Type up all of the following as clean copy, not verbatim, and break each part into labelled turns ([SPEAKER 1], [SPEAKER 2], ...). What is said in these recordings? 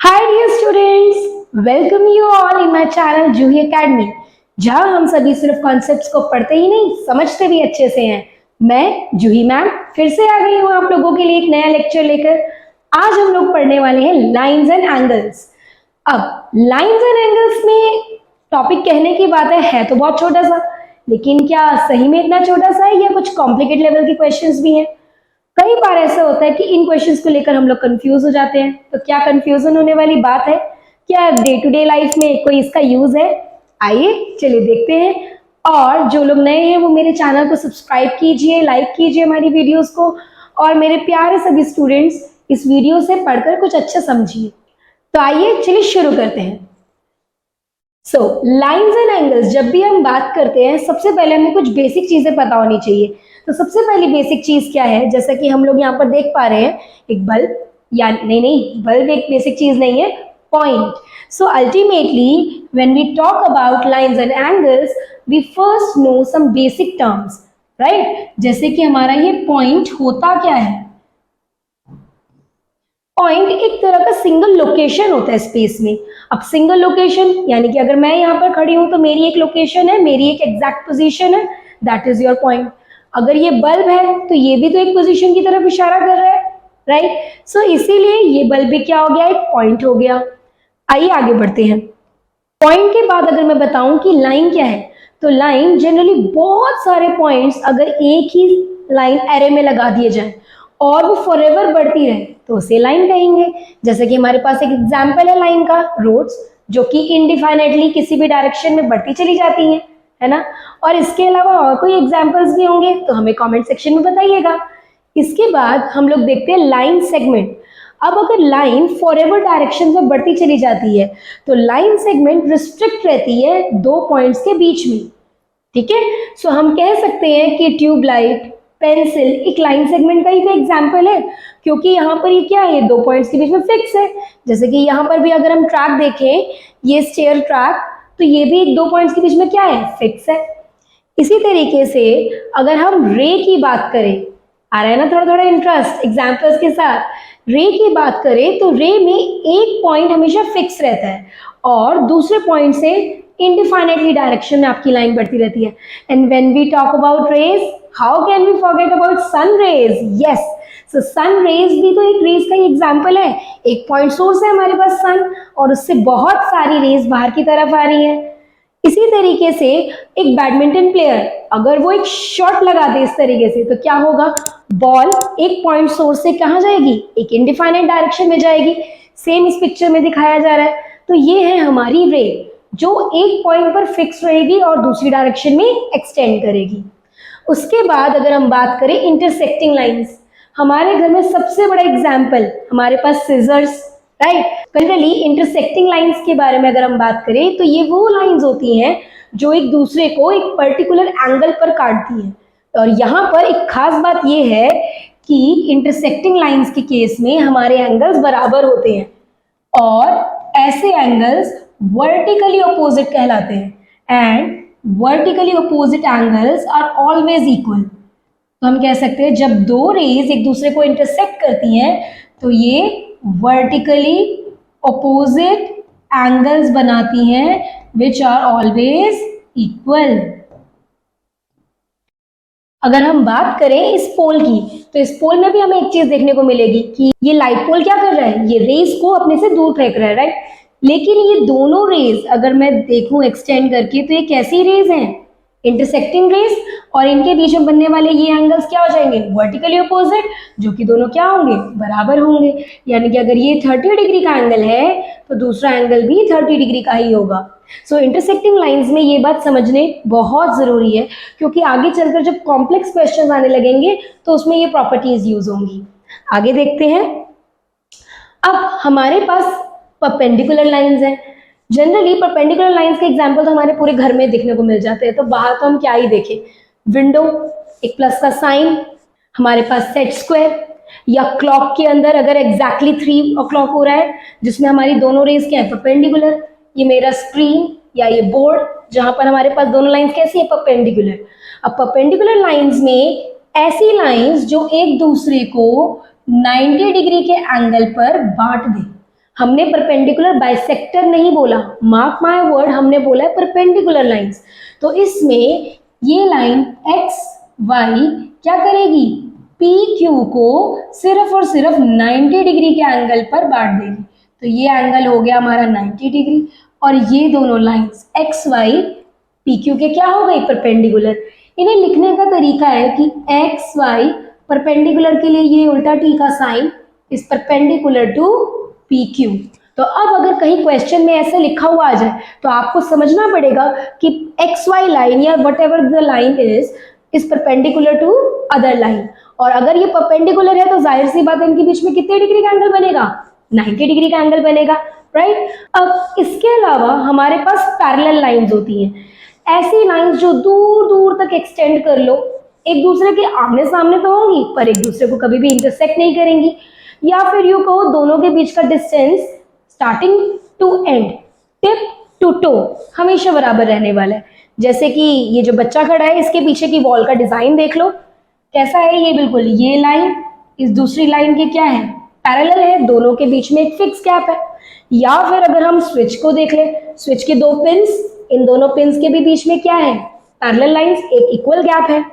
[SPEAKER 1] Hi dear students, welcome you all in my channel Juhi academy, जहां हम सभी सिर्फ कॉन्सेप्ट्स को पढ़ते ही नहीं समझते भी अच्छे से हैं। मैं जूही मैम फिर से आ गई हूं आप लोगों के लिए एक नया लेक्चर लेकर। आज हम लोग पढ़ने वाले हैं लाइंस एंड एंगल्स। अब लाइंस एंड एंगल्स में टॉपिक कहने की बात है तो बहुत छोटा सा, लेकिन क्या सही में इतना छोटा सा है या कुछ कॉम्प्लिकेट लेवल के क्वेश्चंस भी हैं। कई बार ऐसा होता है कि इन क्वेश्चंस को लेकर हम लोग कंफ्यूज हो जाते हैं। तो क्या कंफ्यूजन होने वाली बात है? क्या डे टू डे लाइफ में कोई इसका यूज है? आइए चलिए देखते हैं। और जो लोग नए हैं वो मेरे चैनल को सब्सक्राइब कीजिए, लाइक कीजिए हमारी वीडियोस को, और मेरे प्यारे सभी स्टूडेंट्स इस वीडियो से पढ़कर कुछ अच्छा समझिए। तो आइए चलिए शुरू करते हैं। सो लाइंस एंड एंगल्स, जब भी हम बात करते हैं सबसे पहले हमें कुछ बेसिक चीजें पता होनी चाहिए। तो सबसे पहली बेसिक चीज क्या है? जैसा कि हम लोग यहाँ पर देख पा रहे हैं, एक बल्ब, या नहीं, बल्ब एक बेसिक चीज नहीं है, point. So ultimately when we talk about lines and angles we first know some basic terms, right? जैसे कि हमारा ये पॉइंट होता क्या है? पॉइंट एक तरह का सिंगल लोकेशन होता है स्पेस में। अब सिंगल लोकेशन यानी कि अगर मैं यहाँ पर खड़ी हूँ तो मेरी एक लोकेशन है, मेरी एक एग्जैक्ट पोजीशन है, दैट इज योर पॉइंट। अगर ये बल्ब है तो ये भी तो एक पोजीशन की तरफ इशारा कर रहा है, राइट? सो इसीलिए ये बल्ब भी क्या हो गया? एक पॉइंट हो गया। आइए आगे बढ़ते हैं। पॉइंट के बाद अगर मैं बताऊं कि लाइन क्या है, तो लाइन जनरली बहुत सारे पॉइंट्स अगर एक ही लाइन एरे में लगा दिए जाए और वो फॉरएवर बढ़ती रहे तो उसे लाइन कहेंगे। जैसे कि हमारे पास एक एग्जांपल है लाइन का, रोड्स, जो कि इनडिफाइनेटली किसी भी डायरेक्शन में बढ़ती चली जाती हैं, है ना? और इसके अलावा और कोई एग्जांपल्स भी होंगे तो हमें कमेंट सेक्शन में बताइएगा। इसके बाद हम लोग देखते हैं लाइन सेगमेंट। अब अगर लाइन फॉरएवर डायरेक्शन में बढ़ती चली जाती है तो लाइन सेगमेंट रिस्ट्रिक्ट रहती है दो पॉइंट्स के बीच में, ठीक है? सो हम कह सकते हैं कि ट्यूबलाइट, पेंसिल एक लाइन सेगमेंट का ही तो एग्जाम्पल है, क्योंकि यहाँ पर ये क्या है? ये दो पॉइंट्स के बीच में फिक्स है। जैसे कि यहाँ पर भी अगर हम ट्रैक देखें, ये स्टेयर ट्रैक, तो ये भी दो पॉइंट्स के बीच में क्या है? फिक्स है। इसी तरीके से अगर हम रे की बात करें, आ रहा है ना थोड़ा थोड़ा इंटरेस्ट एग्जाम्पल्स के साथ? रे की बात करें तो रे में एक पॉइंट हमेशा फिक्स रहता है और दूसरे पॉइंट से इनडिफाइनेटली डायरेक्शन में आपकी लाइन बढ़ती रहती है। And when we talk about rays, how can we forget about sun rays? Yes, so sun rays भी तो एक रेज का ही एग्जाम्पल है। एक पॉइंट सोर्स है हमारे पास सन, और उससे बहुत सारी रेज बाहर की तरफ आ रही है। इसी तरीके से एक बैडमिंटन प्लेयर अगर वो एक शॉट लगा दे इस तरीके से तो क्या होगा? बॉल एक पॉइंट सोर्स से कहां जाएगी? एक इनडिफाइनाइट डायरेक्शन में जाएगी। सेम इस पिक्चर में दिखाया जा रहा है। तो ये है हमारी रे, जो एक पॉइंट पर फिक्स रहेगी और दूसरी डायरेक्शन में एक्सटेंड करेगी। उसके बाद अगर हम बात करें इंटरसेक्टिंग लाइंस, हमारे घर में सबसे बड़ा एग्जाम्पल हमारे पास scissors, right? Generally intersecting lines के बारे में अगर हम बात करें तो ये वो लाइंस होती हैं जो एक दूसरे को एक पर्टिकुलर एंगल पर काटती हैं। और यहाँ पर एक खास बात ये है कि इंटरसेक्टिंग लाइंस के केस में हमारे एंगल्स बराबर होते हैं और ऐसे एंगल्स वर्टिकली अपोजिट कहलाते हैं। And vertically opposite angles are always equal. तो हम कह सकते हैं जब दो रेज एक दूसरे को इंटरसेक्ट करती हैं तो ये वर्टिकली ऑपोजिट एंगल्स बनाती हैं विच आर ऑलवेज इक्वल। अगर हम बात करें इस पोल की, तो इस पोल में भी हमें एक चीज देखने को मिलेगी कि ये लाइट पोल क्या कर रहा है? ये रेज को अपने से दूर फेंक रहा है, राइट? लेकिन ये दोनों रेज अगर मैं देखूं एक्सटेंड करके तो ये कैसी रेज हैं? इंटरसेक्टिंग रेज, और इनके बीच में बनने वाले ये एंगल्स क्या हो जाएंगे? वर्टिकली अपोजिट, जो कि दोनों क्या होंगे? बराबर होंगे। यानी कि अगर ये 30 डिग्री का एंगल है तो दूसरा एंगल भी 30 डिग्री का ही होगा। सो इंटरसेक्टिंग लाइंस में ये बात समझने बहुत जरूरी है, क्योंकि आगे चलकर जब कॉम्प्लेक्स क्वेश्चन आने लगेंगे तो उसमें ये प्रॉपर्टीज यूज होंगी। आगे देखते हैं। अब हमारे पास परपेंडिकुलर लाइंस हैं। जनरली परपेंडिकुलर लाइंस के एग्जांपल तो हमारे पूरे घर में देखने को मिल जाते हैं। तो बाहर तो हम क्या ही देखें? विंडो, एक प्लस का साइन, हमारे पास सेट स्क्वायर, या क्लॉक के अंदर अगर एग्जैक्टली 3 o'clock हो रहा है जिसमें हमारी दोनों रेज क्या है? परपेंडिकुलर। ये मेरा स्क्रीन या ये बोर्ड जहां पर हमारे पास दोनों लाइंस कैसी है? परपेंडिकुलर। अब परपेंडिकुलर लाइंस में ऐसी लाइंस जो एक दूसरे को 90 डिग्री के एंगल पर बांट दे। हमने परपेंडिकुलर बाइसेक्टर नहीं बोला, मार्क माय वर्ड, हमने बोला है परपेंडिकुलर लाइंस। तो इसमें ये लाइन एक्स वाई क्या करेगी, पी क्यू को सिर्फ और सिर्फ 90 डिग्री के एंगल पर बांट देगी। तो ये एंगल हो गया हमारा 90 डिग्री, और ये दोनों lines X Y P Q के क्या हो गई, परपेंडिकुलर। इन्हें लिखने का तरीका है कि एक्स वाई परपेंडिकुलर के लिए ये उल्टा टी का sign is perpendicular to P Q. तो अब अगर कहीं क्वेश्चन में ऐसे लिखा हुआ आ जाए तो आपको समझना पड़ेगा कि एक्स वाई लाइन या whatever the line is perpendicular to other line. और अगर ये परपेंडिकुलर है तो जाहिर सी बात है इनके बीच में कितने डिग्री का एंगल बनेगा, 90 डिग्री का एंगल बनेगा, राइट। अब इसके अलावा हमारे पास पैरेलल लाइंस होती हैं, ऐसी लाइंस जो दूर दूर तक एक्सटेंड कर लो, एक दूसरे के आमने सामने तो होंगी पर एक दूसरे को कभी भी इंटरसेक्ट नहीं करेंगी, या फिर यूं कहो दोनों के बीच का distance starting to end, tip to toe हमेशा बराबर रहने वाला है। जैसे कि ये जो बच्चा खड़ा है इसके पीछे की वॉल का डिजाइन देख लो कैसा है, ये बिल्कुल ये लाइन इस दूसरी लाइन के क्या है, पैरेलल है, दोनों के बीच में एक फिक्स गैप है। या फिर अगर हम स्विच को देख ले, स्विच के दो पिंस, इन दोनों पिंस के भी बीच में क्या है, पैरेलल लाइंस, एक इक्वल गैप है।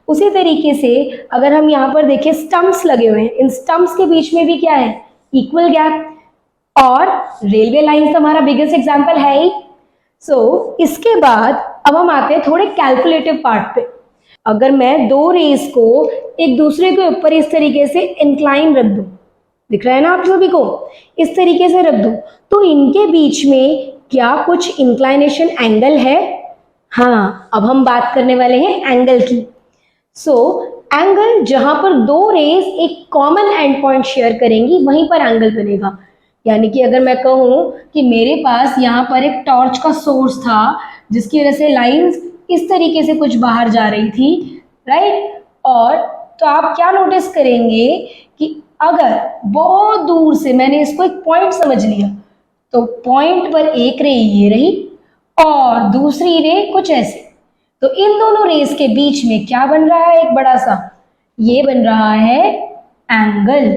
[SPEAKER 1] उसी तरीके से अगर हम यहाँ पर देखें स्टम्प्स लगे हुए हैं, इन स्टम्प्स के बीच में भी क्या है, इक्वल गैप। और रेलवे लाइंस हमारा बिगेस्ट एग्जांपल है ही। सो इसके बाद अब हम आते हैं थोड़े कैलकुलेटिव पार्ट पे। अगर मैं दो रेस को एक दूसरे के ऊपर इस तरीके से इंक्लाइन रख दूं, दिख रहा है ना आप सभी को, इस तरीके से रख दूं, तो इनके बीच में क्या कुछ इंक्लाइनेशन एंगल है? हाँ, अब हम बात करने वाले हैं एंगल की। एंगल जहां पर दो रेस एक कॉमन एंड पॉइंट शेयर करेंगी वहीं पर एंगल बनेगा। यानी कि अगर मैं कहूं कि मेरे पास यहाँ पर एक टॉर्च का सोर्स था जिसकी वजह से लाइंस इस तरीके से कुछ बाहर जा रही थी, राइट। और तो आप क्या नोटिस करेंगे कि अगर बहुत दूर से मैंने इसको एक पॉइंट समझ लिया तो पॉइंट पर एक रे ये रही और दूसरी रे कुछ ऐसे, तो इन दोनों रेस के बीच में क्या बन रहा है, एक बड़ा सा ये बन रहा है एंगल।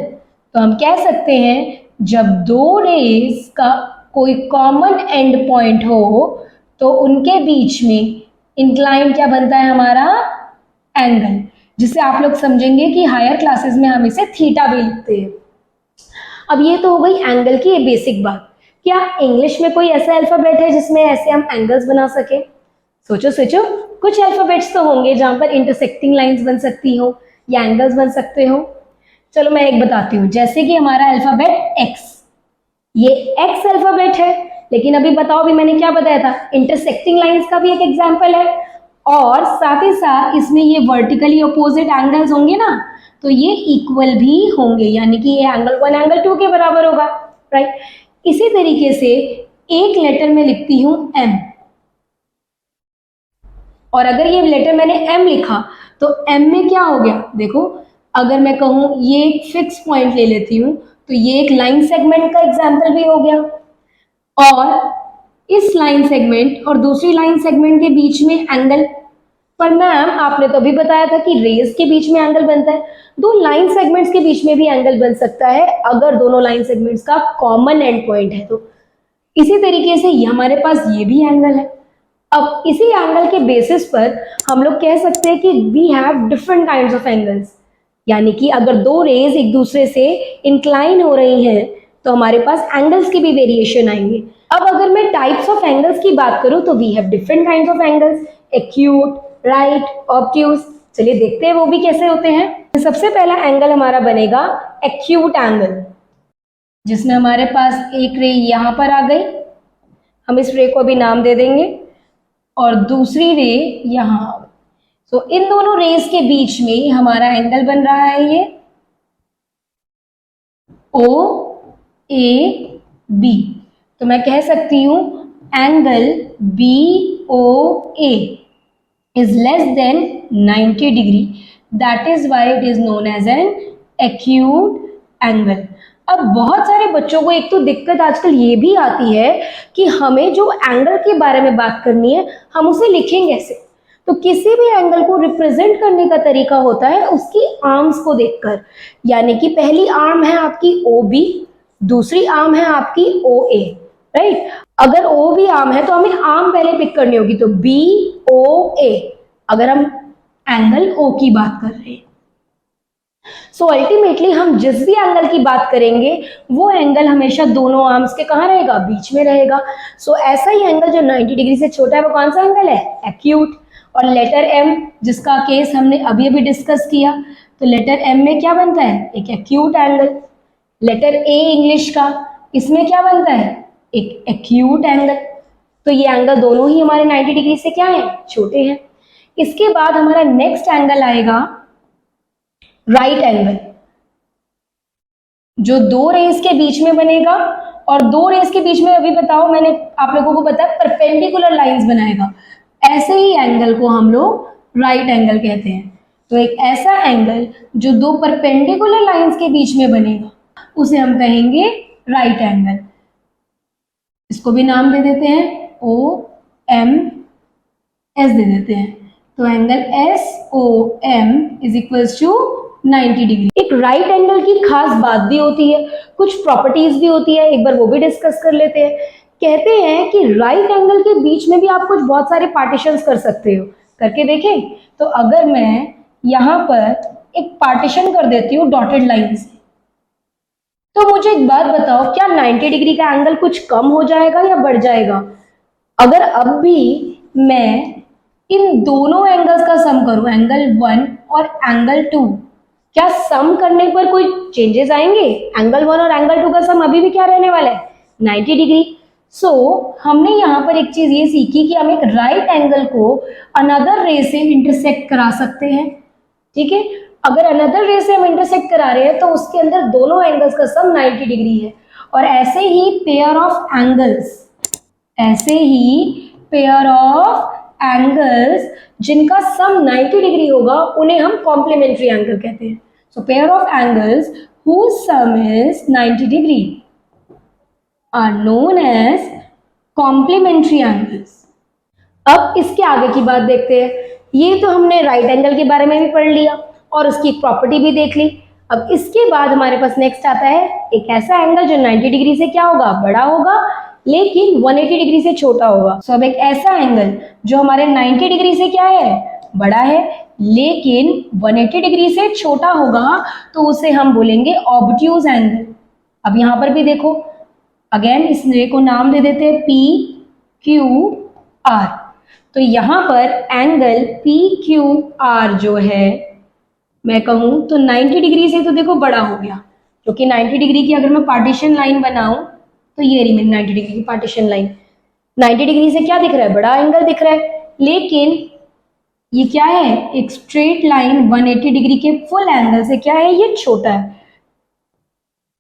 [SPEAKER 1] तो हम कह सकते हैं जब दो रेस का कोई कॉमन एंड पॉइंट हो तो उनके बीच में इंक्लाइन क्या बनता है हमारा, एंगल, जिसे आप लोग समझेंगे कि हायर क्लासेस में हम इसे थीटा भी लिखते हैं। अब ये तो हो गई एंगल की बेसिक बात। क्या इंग्लिश में कोई ऐसा अल्फाबेट है जिसमें ऐसे हम एंगल्स बना सके? सोचो सोचो, कुछ अल्फाबेट्स तो होंगे जहां पर इंटरसेक्टिंग लाइंस बन सकती हो या एंगल्स बन सकते हो। चलो मैं एक बताती हूँ, जैसे कि हमारा अल्फाबेट एक्स, ये एक्स अल्फाबेट है, लेकिन अभी बताओ भी मैंने क्या बताया था, इंटरसेक्टिंग लाइंस का भी एक एग्जांपल है, और साथ ही साथ इसमें ये वर्टिकली अपोजिट एंगल्स होंगे ना, तो ये इक्वल भी होंगे, यानी कि ये एंगल 1 एंगल 2 के बराबर होगा, राइट। इसी तरीके से एक लेटर में लिखती हूँ एम, और अगर ये लेटर मैंने एम लिखा तो एम में क्या हो गया, देखो अगर मैं कहूँ ये एक फिक्स पॉइंट ले लेती हूँ तो ये एक लाइन सेगमेंट का एग्जाम्पल भी हो गया, और इस लाइन सेगमेंट और दूसरी लाइन सेगमेंट के बीच में एंगल, पर मैम आपने तो अभी बताया था कि रेस के बीच में एंगल बनता है, दो लाइन सेगमेंट्स के बीच में भी एंगल बन सकता है अगर दोनों लाइन सेगमेंट्स का कॉमन एंड पॉइंट है तो। इसी तरीके से ये हमारे पास ये भी एंगल है। अब इसी एंगल के बेसिस पर हम लोग कह सकते हैं कि we have different kinds of angles, यानी कि अगर दो रेज एक दूसरे से इंक्लाइन हो रही हैं तो हमारे पास एंगल्स के भी वेरिएशन आएंगे। अब अगर मैं टाइप्स ऑफ एंगल्स की बात करूं तो we have different kinds of angles, acute, right, obtuse. चलिए देखते हैं वो भी कैसे होते हैं। सबसे पहला एंगल हमारा बनेगा एक्यूट एंगल, जिसमें हमारे पास एक रे यहाँ पर आ गई, हम इस रे को भी नाम दे देंगे, और दूसरी रे यहाँ। तो इन दोनों रेस के बीच में हमारा एंगल बन रहा है ये ओ ए बी। तो मैं कह सकती हूं angle B O A is less than 90 degree, that is why it is known as an acute angle। अब बहुत सारे बच्चों को एक तो दिक्कत आजकल ये भी आती है कि हमें जो एंगल के बारे में बात करनी है हम उसे लिखेंगे कैसे। तो किसी भी एंगल को रिप्रेजेंट करने का तरीका होता है उसकी आर्म्स को देखकर, यानी कि पहली आर्म है आपकी ओ बी, दूसरी आर्म है आपकी ओ ए, राइट। अगर ओ भी आर्म है तो हमें आर्म पहले पिक करनी होगी, तो बी ओ ए, अगर हम एंगल ओ की बात कर रहे हैं। सो अल्टीमेटली हम जिस भी एंगल की बात करेंगे वो एंगल हमेशा दोनों आर्म्स के कहाँ रहेगा, बीच में रहेगा। सो ऐसा ही एंगल जो 90 डिग्री से छोटा है वो कौन सा एंगल है, एक्यूट। और लेटर एम जिसका केस हमने अभी अभी डिस्कस किया, तो लेटर एम में क्या बनता है, एक acute angle. Letter A English का, इसमें क्या बनता है, एक एक्यूट एंगल। तो ये एंगल दोनों ही हमारे 90 डिग्री से क्या है, छोटे हैं। इसके बाद हमारा नेक्स्ट एंगल आएगा राइट एंगल, जो दो रेस के बीच में बनेगा। और दो रेस के बीच में अभी बताओ, मैंने आप लोगों को बताया परपेंडिकुलर लाइंस बनाएगा, ऐसे ही एंगल को हम लोग राइट एंगल कहते हैं। तो एक ऐसा एंगल जो दो परपेंडिकुलर लाइंस के बीच में बनेगा उसे हम कहेंगे राइट एंगल। इसको भी नाम दे देते हैं ओ एम एस दे देते हैं। तो angle S O M is equals to 90 degree. एक राइट एंगल की खास बात भी होती है, कुछ प्रॉपर्टीज भी होती है, एक बार वो भी डिस्कस कर लेते हैं। कहते हैं कि राइट एंगल के बीच में भी आप कुछ बहुत सारे पार्टीशंस कर सकते हो, करके देखें। तो अगर मैं यहाँ पर एक पार्टीशन कर देती हूँ डॉटेड लाइन से, तो मुझे एक बात बताओ, क्या 90 डिग्री का एंगल कुछ कम हो जाएगा या बढ़ जाएगा? अगर अब भी मैं इन दोनों एंगल्स का सम करूं, एंगल 1 और एंगल 2, क्या सम करने पर कोई चेंजेस आएंगे? एंगल 1 और एंगल 2 का सम अभी भी क्या रहने वाला है, 90 डिग्री। सो हमने यहाँ पर एक चीज ये सीखी कि हम एक राइट एंगल को अनदर रे से इंटरसेक्ट करा सकते हैं, ठीक है। अगर अनदर रे से हम इंटरसेक्ट करा रहे हैं तो उसके अंदर दोनों एंगल्स का सम 90 डिग्री है। और ऐसे ही पेयर ऑफ एंगल्स, ऐसे ही पेयर ऑफ एंगल्स जिनका सम 90 डिग्री होगा उन्हें हम कॉम्प्लीमेंट्री एंगल कहते हैं। So pair of angles whose sum is 90 degree are known as complementary angles। अब इसके आगे की बात देखते हैं। ये तो हमने राइट एंगल के बारे में भी पढ़ लिया और उसकी प्रॉपर्टी भी देख ली। अब इसके बाद हमारे पास नेक्स्ट आता है एक ऐसा एंगल जो 90 डिग्री से क्या होगा, बड़ा होगा, लेकिन 180 डिग्री से छोटा होगा। सो अब एक ऐसा एंगल जो हमारे 90 डिग्री से क्या है, बड़ा है, लेकिन 180 डिग्री से छोटा होगा, तो उसे हम बोलेंगे ऑब्ट्यूज एंगल। अब यहां पर भी देखो, अगेन इस रे को नाम दे देते हैं पी क्यू आर। तो यहां पर एंगल पी क्यू आर जो है, मैं कहूं तो 90 डिग्री से तो देखो बड़ा हो गया, क्योंकि 90 डिग्री की अगर मैं पार्टीशन लाइन बनाऊं तो ये रही मेरी 90 डिग्री की पार्टीशन लाइन। 90 डिग्री से क्या दिख रहा है, बड़ा एंगल दिख रहा है, लेकिन ये क्या है, एक स्ट्रेट लाइन 180 डिग्री के फुल एंगल से क्या है, ये छोटा है।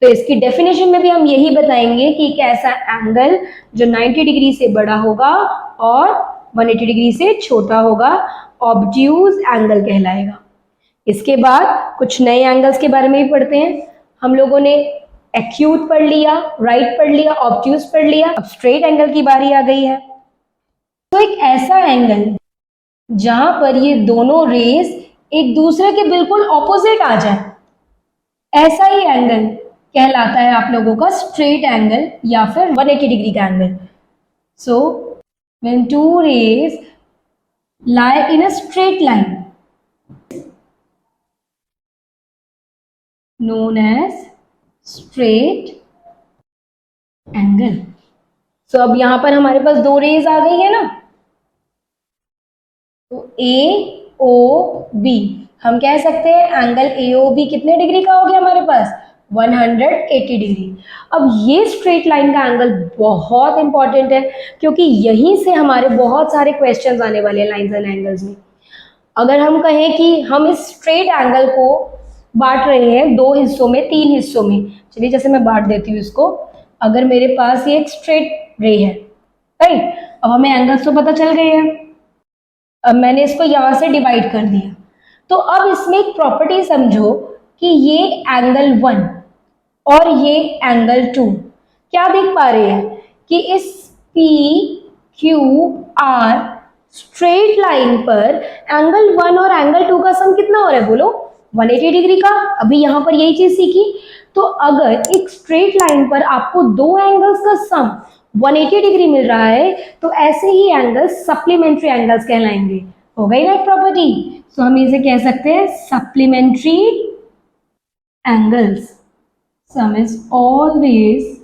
[SPEAKER 1] तो इसकी डेफिनेशन में भी हम यही बताएंगे कि एक ऐसा एंगल जो 90 डिग्री से बड़ा होगा और 180 डिग्री से छोटा होगा, ऑब्ट्यूज एंगल कहलाएगा। इसके बाद कुछ नए एंगल्स के बारे में भी पढ़ते हैं। हम लोगों ने एक्यूट पढ़ लिया, राइट पढ़ लिया, ऑब्ट्यूज पढ़ लिया, अब स्ट्रेट एंगल की बारी आ गई है। तो एक ऐसा एंगल जहां पर ये दोनों रेस एक दूसरे के बिल्कुल ऑपोजिट आ जाए, ऐसा ही एंगल कहलाता है आप लोगों का स्ट्रेट एंगल या फिर 180 डिग्री का angle. So when two rays lie in a straight line known as straight angle। So अब यहां पर हमारे पास दो रेज आ गई है ना, तो ए ओ बी, हम कह सकते हैं एंगल ए ओ बी कितने डिग्री का हो गया हमारे पास, 180 डिग्री। अब ये स्ट्रेट लाइन का एंगल बहुत इंपॉर्टेंट है, क्योंकि यहीं से हमारे बहुत सारे क्वेश्चंस आने वाले हैं लाइंस एंड एंगल्स में। अगर हम कहें कि हम इस स्ट्रेट एंगल को बांट रहे हैं दो हिस्सों में, तीन हिस्सों में, चलिए जैसे मैं बांट देती हूँ इसको। अगर मेरे पास ये एक स्ट्रेट रे है, राइट, अब हमें एंगल्स तो पता चल गए हैं, अब मैंने इसको यहां से डिवाइड कर दिया। तो अब इसमें एक प्रॉपर्टी समझो कि ये एंगल 1 और ये एंगल 2, क्या देख पा रहे हैं कि इस P Q R straight line पर एंगल 1 और एंगल 2 का सम कितना हो रहा है, बोलो 180 डिग्री का। अभी यहाँ पर यही चीज सीखी। तो अगर एक स्ट्रेट लाइन पर आपको दो एंगल्स का सम 180 डिग्री मिल रहा है तो ऐसे ही एंगल्स सप्लीमेंट्री एंगल्स कहलाएंगे। हो गई ना एक प्रॉपर्टी। तो हम इसे कह सकते हैं supplementary angles. Sum is always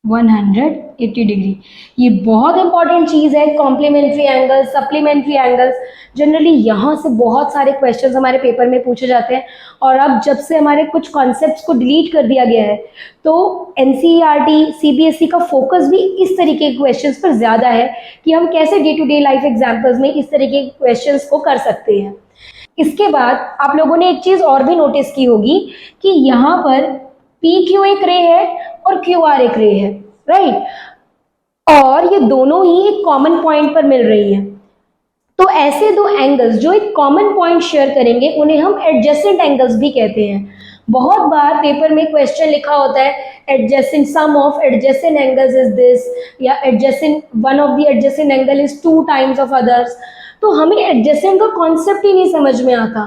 [SPEAKER 1] 180 degree. ये बहुत इंपॉर्टेंट चीज है, complementary angles, supplementary angles. Generally यहाँ से बहुत सारे क्वेश्चंस हमारे पेपर में पूछे जाते हैं। और अब जब से हमारे कुछ कॉन्सेप्ट्स को डिलीट कर दिया गया है तो एनसीईआरटी सीबीएसई का फोकस भी इस तरीके के क्वेश्चंस पर ज्यादा है कि हम कैसे day to day life examples में इस तरीके के क्वेश्चंस को कर सकते हैं। इसके बाद आप लोगों ने एक चीज और भी नोटिस की होगी कि यहाँ पर पी क्यू एक रे है और क्यू आर एक रे है, राइट। और ये दोनों ही एक कॉमन पॉइंट पर मिल रही है। तो ऐसे दो एंगल्स जो एक कॉमन पॉइंट शेयर करेंगे उन्हें हम एडजेसेंट एंगल्स भी कहते हैं। बहुत बार पेपर में क्वेश्चन लिखा होता है adjacent sum of adjacent angles is this, या adjacent one of the adjacent angle is 2 times of others. तो हमें एडजेसेंट का कॉन्सेप्ट ही नहीं समझ में आता,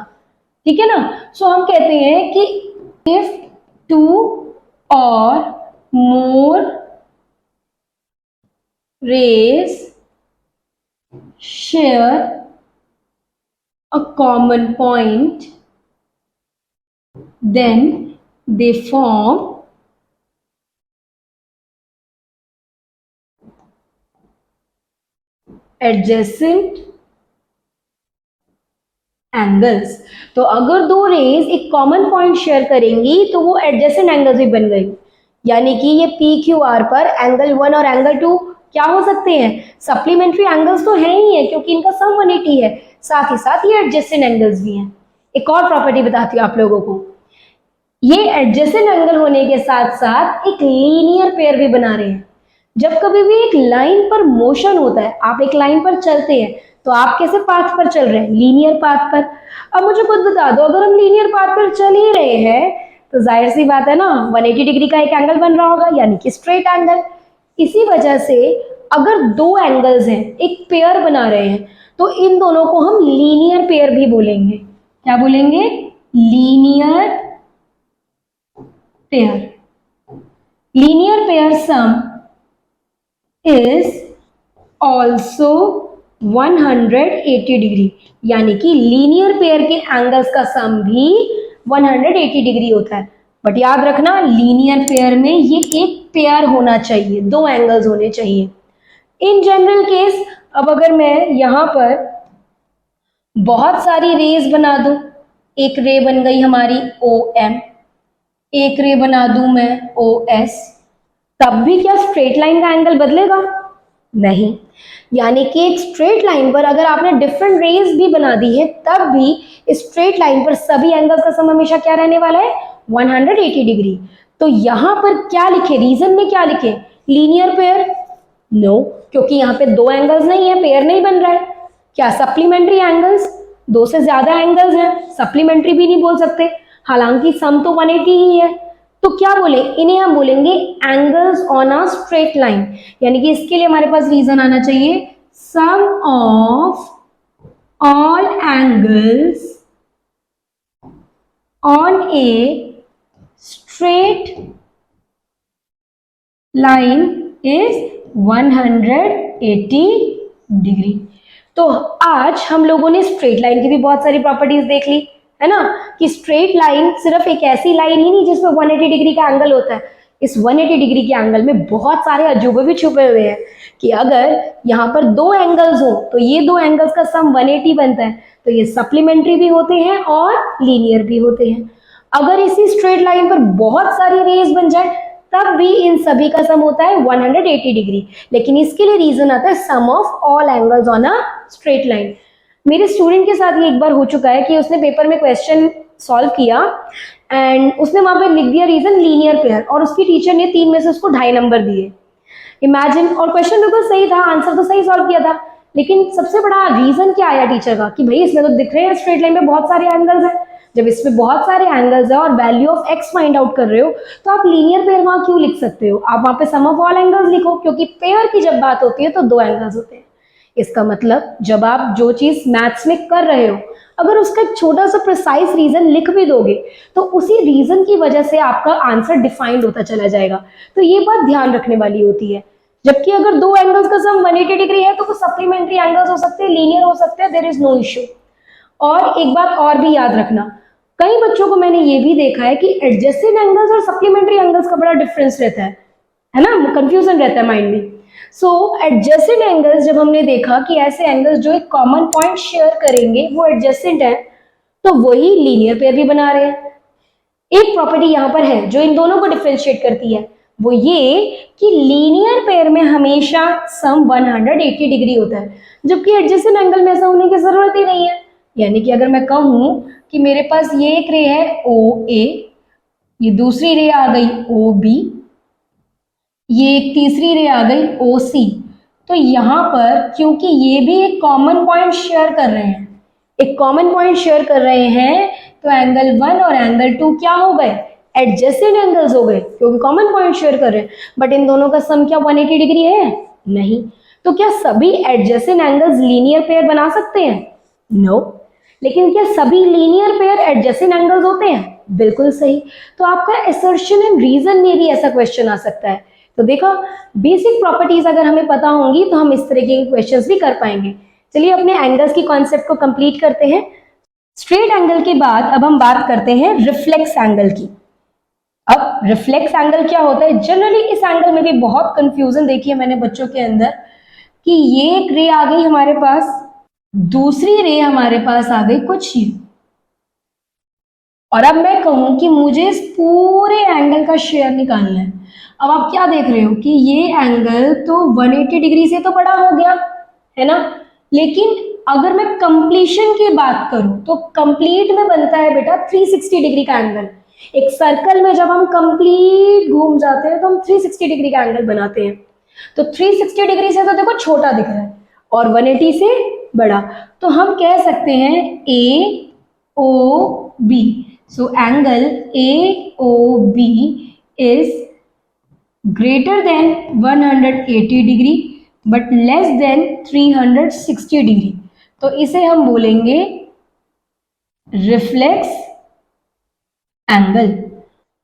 [SPEAKER 1] ठीक है ना। सो हम कहते हैं कि if 2 or more rays share a common point, then they form adjacent angles. तो अगर दो रेज एक कॉमन पॉइंट शेयर करेंगी तो वो एडजेसेंट एंगल्स भी बन गई। यानी कि ये पी क्यू आर पर एंगल 1 और एंगल 2 क्या हो सकते हैं, सप्लीमेंट्री एंगल्स तो है ही है क्योंकि इनका सम 180 है, साथ ही साथ ये एडजेसेंट एंगल्स भी हैं। एक और प्रॉपर्टी बताती हूँ आप लोगों को, ये एडजेसेंट एंगल होने के साथ साथ एक लीनियर पेयर भी बना रहे हैं। जब कभी भी एक लाइन पर मोशन होता है, आप एक लाइन पर चलते हैं तो आप कैसे पाथ पर चल रहे हैं, लीनियर पाथ पर। अब मुझे खुद बता दो, अगर हम लीनियर पाथ पर चल ही रहे हैं तो जाहिर सी बात है ना 180 डिग्री का एक एंगल बन रहा होगा, यानी कि स्ट्रेट एंगल। इसी वजह से अगर दो एंगल्स हैं एक पेयर बना रहे हैं तो इन दोनों को हम लीनियर पेयर भी बोलेंगे। क्या बोलेंगे, linear pair. Linear pair sum is also 180 degree, यानी कि लीनियर पेयर के एंगल्स का सम भी 180 डिग्री होता है। बट याद रखना लीनियर पेयर में ये एक पेयर होना चाहिए, दो एंगल्स होने चाहिए। इन जनरल केस अब अगर मैं यहां पर बहुत सारी रेज बना दूं, एक रे बन गई हमारी OM, एक रे बना दूं मैं OS, तब भी क्या स्ट्रेट लाइन का एंगल बदलेगा, नहीं। यानी कि एक स्ट्रेट लाइन पर अगर आपने डिफरेंट रेज भी बना दी है तब भी स्ट्रेट लाइन पर सभी एंगल्स का सम हमेशा क्या रहने वाला है, 180 डिग्री। तो यहां पर क्या लिखे, रीजन में क्या लिखे, लीनियर पेयर, नो, क्योंकि यहाँ पे दो एंगल्स नहीं है, पेयर नहीं बन रहा है। क्या सप्लीमेंट्री एंगल्स, दो से ज्यादा एंगल्स हैं, सप्लीमेंट्री भी नहीं बोल सकते, हालांकि सम तो 180 ही है। तो क्या बोले, इन्हें हम बोलेंगे angles on a straight line. यानी कि इसके लिए हमारे पास रीजन आना चाहिए, sum of all angles on a straight line is 180 degree. तो आज हम लोगों ने स्ट्रेट लाइन की भी बहुत सारी प्रॉपर्टीज देख ली है ना, कि स्ट्रेट लाइन सिर्फ एक ऐसी लाइन ही नहीं जिसमें 180 डिग्री का एंगल होता है। इस 180 डिग्री के एंगल में बहुत सारे अजूबे भी छुपे हुए हैं कि अगर यहाँ पर दो एंगल्स हो तो ये दो एंगल्स का सम 180 बनता है, तो ये सप्लीमेंट्री भी होते हैं और लीनियर भी होते हैं। अगर इसी स्ट्रेट लाइन पर बहुत सारी रेज बन जाए तब भी इन सभी का सम होता है 180 डिग्री। लेकिन इसके लिए रीजन आता है sum of all angles on a straight line. मेरे स्टूडेंट के साथ ये एक बार हो चुका है कि उसने पेपर में क्वेश्चन सॉल्व किया एंड उसने वहां पे लिख दिया रीजन लीनियर पेयर, और उसकी टीचर ने 3 में से उसको 2.5 नंबर दिए। इमेजिन, और क्वेश्चन बिल्कुल सही था, आंसर तो सही सॉल्व किया था, लेकिन सबसे बड़ा रीजन क्या आया टीचर का कि भाई इसमें तो दिख रहे हैं स्ट्रेट लाइन में बहुत सारे एंगल्स हैं। जब इसमें बहुत सारे एंगल्स है और value of x find out कर रहे हो तो आप लीनियर पेयर वहां क्यों लिख सकते हो, आप वहां पे सम ऑफ ऑल एंगल्स लिखो, क्योंकि पेयर की जब बात होती है तो दो एंगल्स होते हैं। इसका मतलब जब आप जो चीज मैथ्स में कर रहे हो, अगर उसका एक छोटा सा प्रिसाइज रीजन लिख भी दोगे तो उसी रीजन की वजह से आपका आंसर डिफाइंड होता चला जाएगा। तो ये बात ध्यान रखने वाली होती है। जबकि अगर दो एंगल्स का सम 180 डिग्री है तो वो सप्लीमेंट्री एंगल्स हो सकते हैं, लीनियर हो सकते हैं, देयर इज नो इश्यू। और एक बात और भी याद रखना, कई बच्चों को मैंने ये भी देखा है कि एडजेसेंट एंगल्स और सप्लीमेंट्री एंगल्स का बड़ा डिफरेंस रहता है ना, कंफ्यूजन रहता है माइंड में। सो एडजेसेंट एंगल्स जब हमने देखा कि ऐसे एंगल्स जो एक कॉमन पॉइंट शेयर करेंगे वो एडजेसेंट है, तो वही लीनियर पेयर भी बना रहे हैं। एक प्रॉपर्टी यहां पर है जो इन दोनों को डिफरेंशिएट करती है, वो ये कि लीनियर पेयर में हमेशा सम 180 डिग्री होता है, जबकि एडजेसेंट एंगल में ऐसा होने की जरूरत ही नहीं है। यानी कि अगर मैं कहूं कि मेरे पास ये एक रे है ओ ए, ये दूसरी रे आ गई ओ बी, ये एक तीसरी रे आ गई ओ सी, तो यहां पर क्योंकि ये भी एक कॉमन पॉइंट शेयर कर रहे हैं, एक कॉमन पॉइंट शेयर कर रहे हैं, तो एंगल 1 और एंगल 2 क्या हो गए, एडजेसेंट एंगल्स हो गए, क्योंकि कॉमन पॉइंट शेयर कर रहे हैं। बट इन दोनों का सम क्या 180 डिग्री है? नहीं। तो क्या सभी एडजेसेंट एंगल्स लीनियर पेयर बना सकते हैं? नो। लेकिन क्या सभी लीनियर पेयर एडजेसेंट एंगल्स होते हैं? बिल्कुल सही। तो आपका असर्शन एंड रीजन में भी ऐसा क्वेश्चन आ सकता है। तो देखो, बेसिक प्रॉपर्टीज अगर हमें पता होंगी तो हम इस तरह के क्वेश्चंस भी कर पाएंगे। चलिए अपने एंगल्स की कॉन्सेप्ट को कंप्लीट करते हैं। स्ट्रेट एंगल के बाद अब हम बात करते हैं रिफ्लेक्स एंगल की। अब रिफ्लेक्स एंगल क्या होता है? जनरली इस एंगल में भी बहुत कंफ्यूजन देखी है मैंने बच्चों के अंदर कि ये एक रे आ गई हमारे पास, दूसरी रे हमारे पास आ गई कुछ ये, और अब मैं कहूं कि मुझे इस पूरे एंगल का शेयर निकालना है। अब आप क्या देख रहे हो कि ये एंगल तो 180 डिग्री से तो बड़ा हो गया है ना, लेकिन अगर मैं कंप्लीशन की बात करूं तो कंप्लीट में बनता है बेटा 360 डिग्री का एंगल। एक सर्कल में जब हम कंप्लीट घूम जाते हैं तो हम 360 डिग्री का एंगल बनाते हैं। तो 360 डिग्री से तो देखो छोटा दिख रहा है और 180 से बड़ा, तो हम कह सकते हैं A O B. So angle A O B is greater than 180 degree but less than 360 degree. तो इसे हम बोलेंगे रिफ्लेक्स एंगल।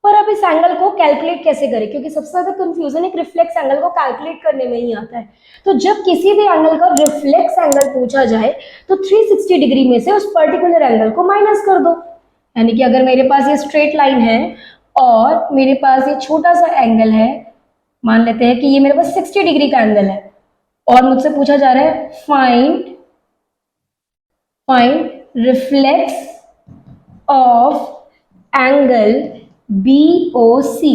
[SPEAKER 1] पर अब इस एंगल को कैलकुलेट कैसे करें, क्योंकि सबसे ज्यादा कंफ्यूजन एक रिफ्लेक्स एंगल को कैलकुलेट करने में ही आता है। तो जब किसी भी एंगल का रिफ्लेक्स एंगल पूछा जाए तो 360 डिग्री में से उस पर्टिकुलर एंगल को माइनस कर दो। यानी कि अगर मेरे पास ये स्ट्रेट लाइन है और मेरे पास ये छोटा सा एंगल है, मान लेते हैं कि ये मेरे पास 60 डिग्री का एंगल है, और मुझसे पूछा जा रहा है find reflex of angle BOC।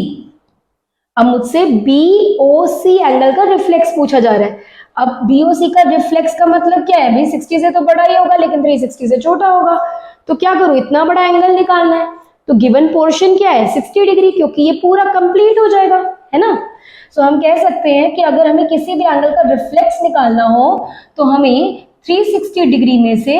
[SPEAKER 1] अब मुझसे BOC एंगल का रिफ्लेक्स पूछा जा रहा है। अब BOC का रिफ्लेक्स का मतलब क्या है भाई, 60 से तो बड़ा ही होगा लेकिन 360 से छोटा होगा। तो क्या करूं, इतना बड़ा एंगल निकालना है, तो गिवन पोर्शन क्या है 60 डिग्री, क्योंकि ये पूरा कंप्लीट हो जाएगा, है ना। सो हम कह सकते हैं कि अगर हमें किसी भी एंगल का रिफ्लेक्स निकालना हो तो हमें 360 डिग्री में से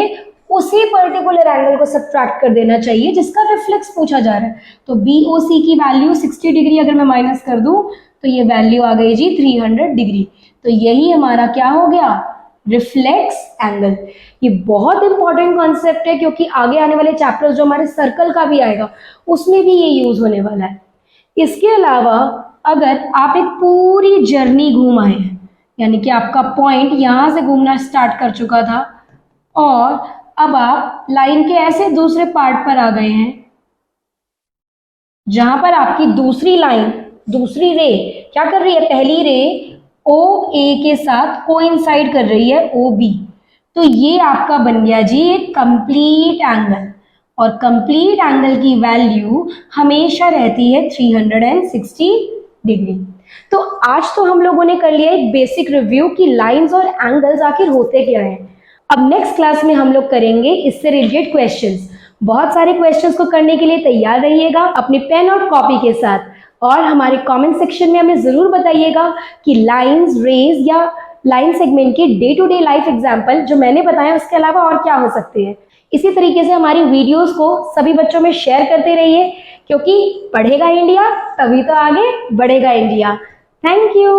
[SPEAKER 1] उसी पर्टिकुलर एंगल को सब्ट्रैक्ट कर देना चाहिए जिसका रिफ्लेक्स पूछा जा रहा है। तो BOC की वैल्यू 60 डिग्री अगर मैं माइनस कर दूं तो ये वैल्यू आ गई जी 300 डिग्री। तो यही हमारा क्या हो गया, रिफ्लेक्स एंगल। ये बहुत इंपॉर्टेंट कॉन्सेप्ट है क्योंकि आगे आने वाले चैप्टर्स जो हमारे सर्कल का भी आएगा उसमें भी ये यूज होने वाला है। इसके अलावा अगर आप एक पूरी जर्नी घूम आए हैं, यानी कि आपका पॉइंट यहां से घूमना स्टार्ट कर चुका था और अब आप लाइन के ऐसे दूसरे पार्ट पर आ गए हैं जहां पर आपकी दूसरी लाइन, दूसरी रे क्या कर रही है, पहली रे OA के साथ कोइंसाइड कर रही है OB। तो ये आपका बन गया जी एक कंप्लीट एंगल, और कंप्लीट एंगल की वैल्यू हमेशा रहती है 360 डिग्री। तो आज तो हम लोगों ने कर लिया एक बेसिक रिव्यू कि लाइंस और एंगल्स आखिर होते क्या हैं। अब नेक्स्ट क्लास में हम लोग करेंगे इससे रिलेटेड क्वेश्चंस। बहुत सारे क्वेश्चंस को करने के लिए तैयार रहिएगा अपनी पेन और कॉपी के साथ, और हमारे कमेंट सेक्शन में हमें जरूर बताइएगा कि लाइंस, रेज या लाइन सेगमेंट के day to day life example जो मैंने बताया उसके अलावा और क्या हो सकते हैं। इसी तरीके से हमारी वीडियोस को सभी बच्चों में शेयर करते रहिए, क्योंकि पढ़ेगा इंडिया तभी तो आगे बढ़ेगा इंडिया। Thank you.